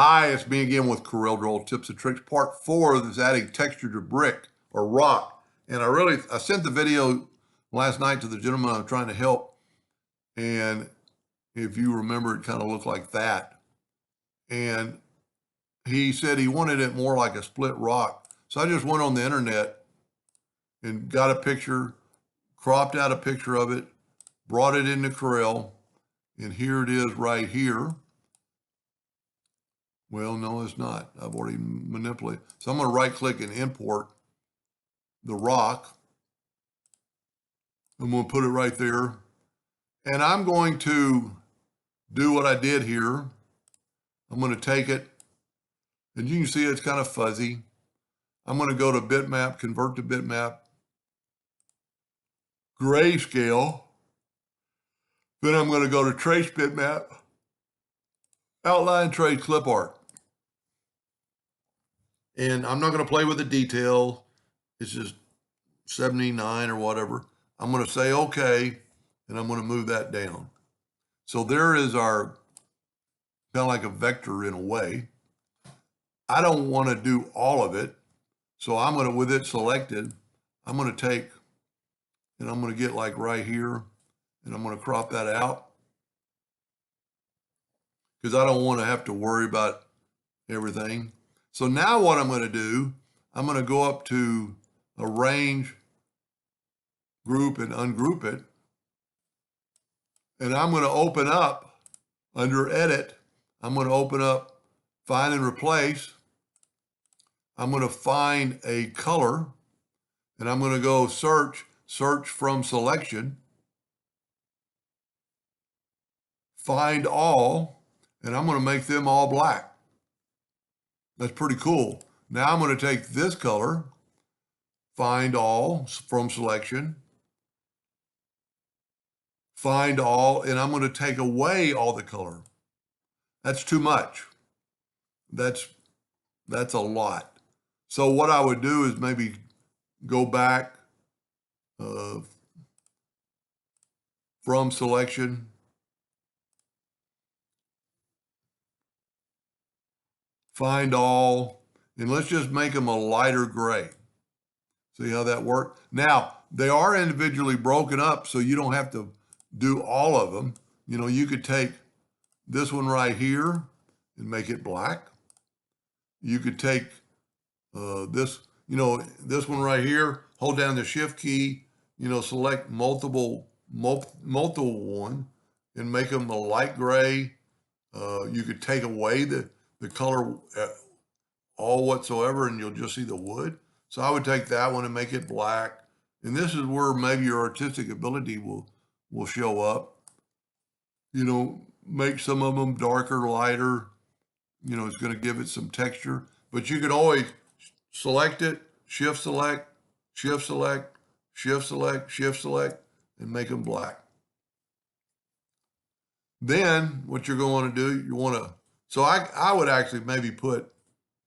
Hi, it's me again with Corel Draw Tips and Tricks, part 4 of this adding texture to brick or rock. And I sent the video last night to the gentleman I'm trying to help. And if you remember, it kind of looked like that. And he said he wanted it more like a split rock. So I just went on the internet and got a picture, cropped out a picture of it, brought it into Corel, and here it is right here. Well, no, it's not. I've already manipulated. So I'm going to right click and import the rock. I'm going to put it right there. And I'm going to do what I did here. I'm going to take it, and you can see it's kind of fuzzy. I'm going to go to bitmap, convert to bitmap, grayscale. Then I'm going to go to trace bitmap, outline, trace, clip art. And I'm not going to play with the detail. It's just 79 or whatever. I'm going to say okay, and I'm going to move that down. So there is our, kind of like a vector in a way. I don't want to do all of it. So I'm going to, with it selected, I'm going to take, and I'm going to get like right here, and I'm going to crop that out because I don't want to have to worry about everything. So now what I'm going to do, I'm going to go up to arrange, group, and ungroup it. And I'm going to open up under edit. I'm going to open up find and replace. I'm going to find a color, and I'm going to go search from selection, find all, and I'm going to make them all black. That's pretty cool. Now I'm going to take this color, find all from selection, find all, and I'm going to take away all the color. That's too much. That's a lot. So what I would do is maybe go back from selection, find all, and let's just make them a lighter gray. See how that worked? Now, they are individually broken up, so you don't have to do all of them. You know, you could take this one right here and make it black. You could take this one right here, hold down the shift key, select multiple one and make them a light gray. You could take away the color all whatsoever, and you'll just see the wood. So I would take that one and make it black. And this is where maybe your artistic ability will show up. Make some of them darker, lighter. It's going to give it some texture. But you could always select it, shift select, shift select, shift select, shift select, and make them black. Then what you're going to do, so I would actually maybe put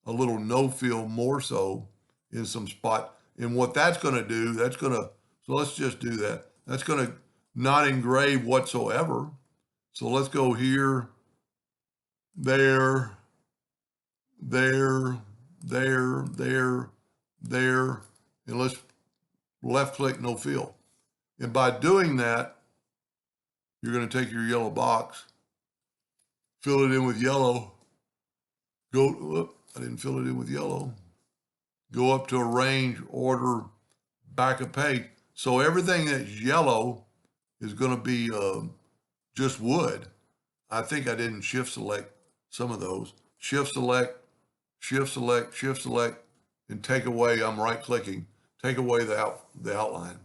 a little no fill more so in some spot. And what that's going to do, so let's just do that. That's going to not engrave whatsoever. So let's go here, there, there, there, there, there, and let's left click no fill. And by doing that, you're going to take your yellow box, fill it in with yellow, I didn't fill it in with yellow. Go up to arrange, order, back of page. So everything that's yellow is going to be just wood. I think I didn't shift select some of those. Shift select, shift select, shift select, and take away, I'm right clicking, take away the outline.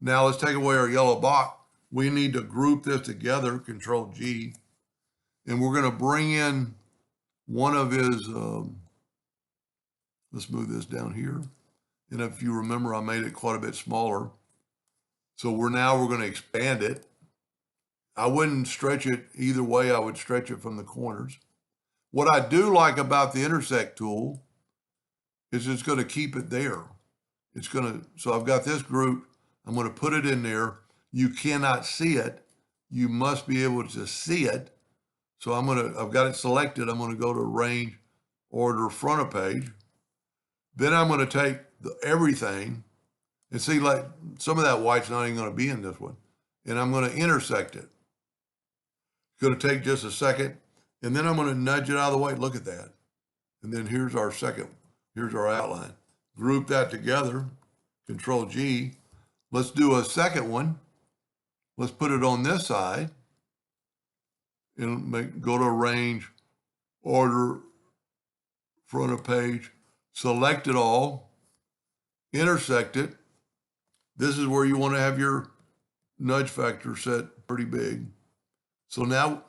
Now let's take away our yellow box. We need to group this together, Control G, and we're going to bring in one of his, let's move this down here. And if you remember, I made it quite a bit smaller. So we're going to expand it. I wouldn't stretch it either way. I would stretch it from the corners. What I do like about the intersect tool is it's going to keep it there. So I've got this group. I'm going to put it in there. You cannot see it. You must be able to see it. So I've got it selected. I'm gonna go to range, order, front of page. Then I'm gonna take everything and see, like, some of that white's not even gonna be in this one. And I'm gonna intersect it. It's gonna take just a second. And then I'm gonna nudge it out of the way. Look at that. And then here's our outline. Group that together, Control G. Let's do a second one. Let's put it on this side and go to range, order, front of page, select it all, intersect it. This is where you want to have your nudge factor set pretty big. So now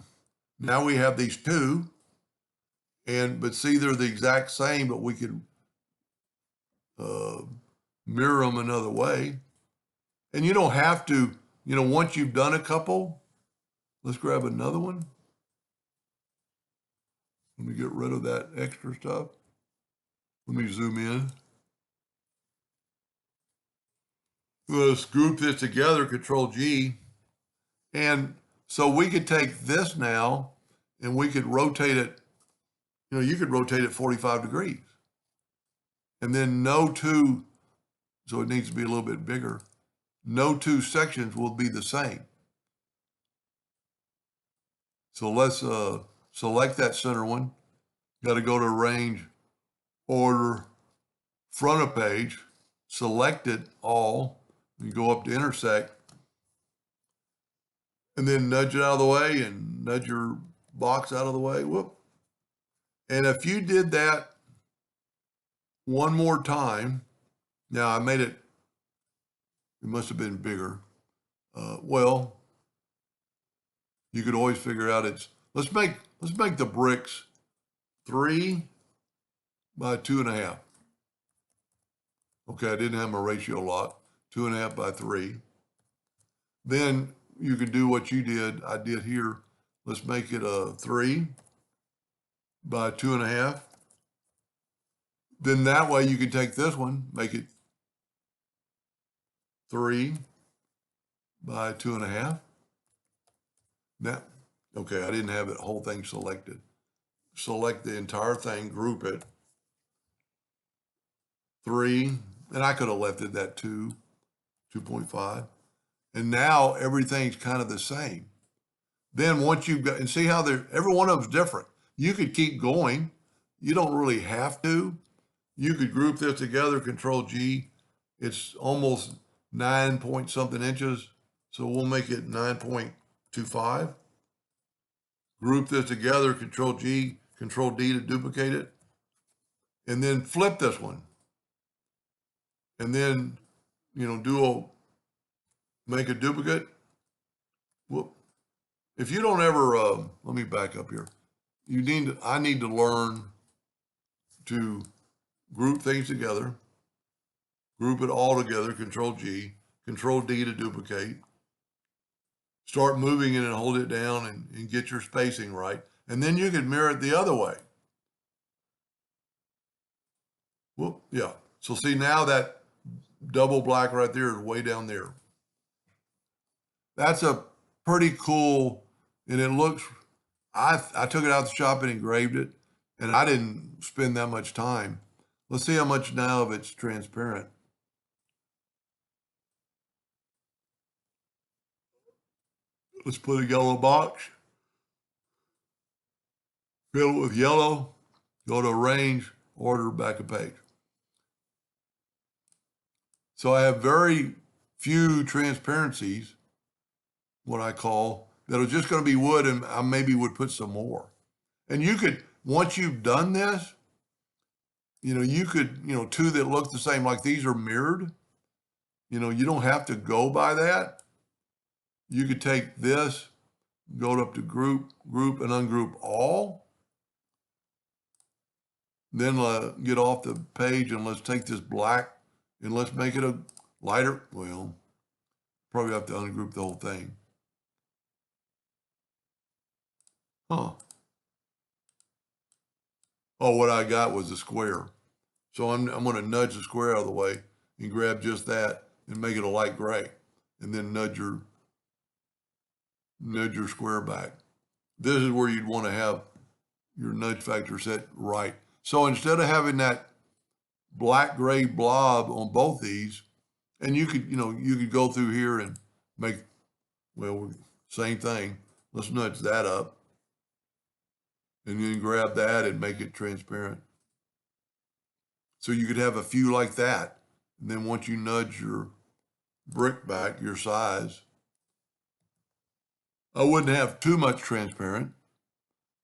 we have these two, but see, they're the exact same, but we could mirror them another way. And you don't have to, once you've done a couple, let's grab another one. Let me get rid of that extra stuff. Let me zoom in. Let's group this together, Control G. And so we could take this now and we could rotate it. You could rotate it 45 degrees. And then so it needs to be a little bit bigger. No two sections will be the same. So let's select that center one. Got to go to range, order, front of page, select it all, and go up to intersect, and then nudge it out of the way and nudge your box out of the way. Whoop. And if you did that one more time, now I made it must have been bigger. Well, you could always figure out let's make the bricks 3 by 2.5. Okay, I didn't have my ratio locked. 2.5 by 3. Then you could do what I did here. Let's make it a 3 by 2.5. Then that way you can take this one, make it 3 by 2.5. Now, okay, I didn't have the whole thing selected. Select the entire thing, group it. 3, and I could have left it at 2.5. And now everything's kind of the same. Then once you've got, and see how every one of them's different. You could keep going. You don't really have to. You could group this together, Control G. It's almost 9 point something inches. So we'll make it 9.25. Group this together, Control G, Control D to duplicate it. And then flip this one. And then, make a duplicate. Whoop. If you don't ever, let me back up here. I need to learn to group things together, group it all together, Control G, Control D to duplicate, start moving it and hold it down and get your spacing right. And then you can mirror it the other way. Whoop, yeah. So see, now that double black right there is way down there. That's a pretty cool, and it looks, I took it out the shop and engraved it, and I didn't spend that much time. Let's see how much now of it's transparent. Let's put a yellow box, fill it with yellow, go to range, order, back a page. So I have very few transparencies, what I call, that are just going to be wood, and I maybe would put some more. And you could, once you've done this, you could, two that look the same, like these are mirrored. You don't have to go by that. You could take this, go up to group, and ungroup all. Then get off the page and let's take this black and let's make it a lighter. Well, probably have to ungroup the whole thing. Huh. Oh, what I got was a square. So I'm going to nudge the square out of the way and grab just that and make it a light gray. And then nudge your square back. this is where you'd want to have your nudge factor set right. So instead of having that black gray blob on both these, and you could go through here and make, well, same thing. Let's nudge that up. And then grab that and make it transparent. So you could have a few like that. And then once you nudge your brick back, your size, I wouldn't have too much transparent,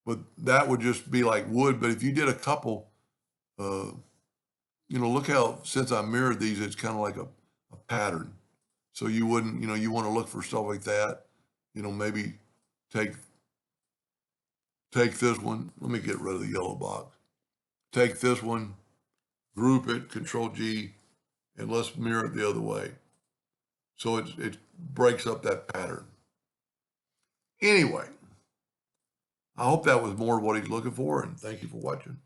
but that would just be like wood. But if you did a couple, look how, since I mirrored these, it's kind of like a pattern. So you wouldn't, you want to look for stuff like that. Maybe take this one. Let me get rid of the yellow box. Take this one, group it, Control G, and let's mirror it the other way. So it breaks up that pattern. Anyway, I hope that was more of what he's looking for, and thank you for watching.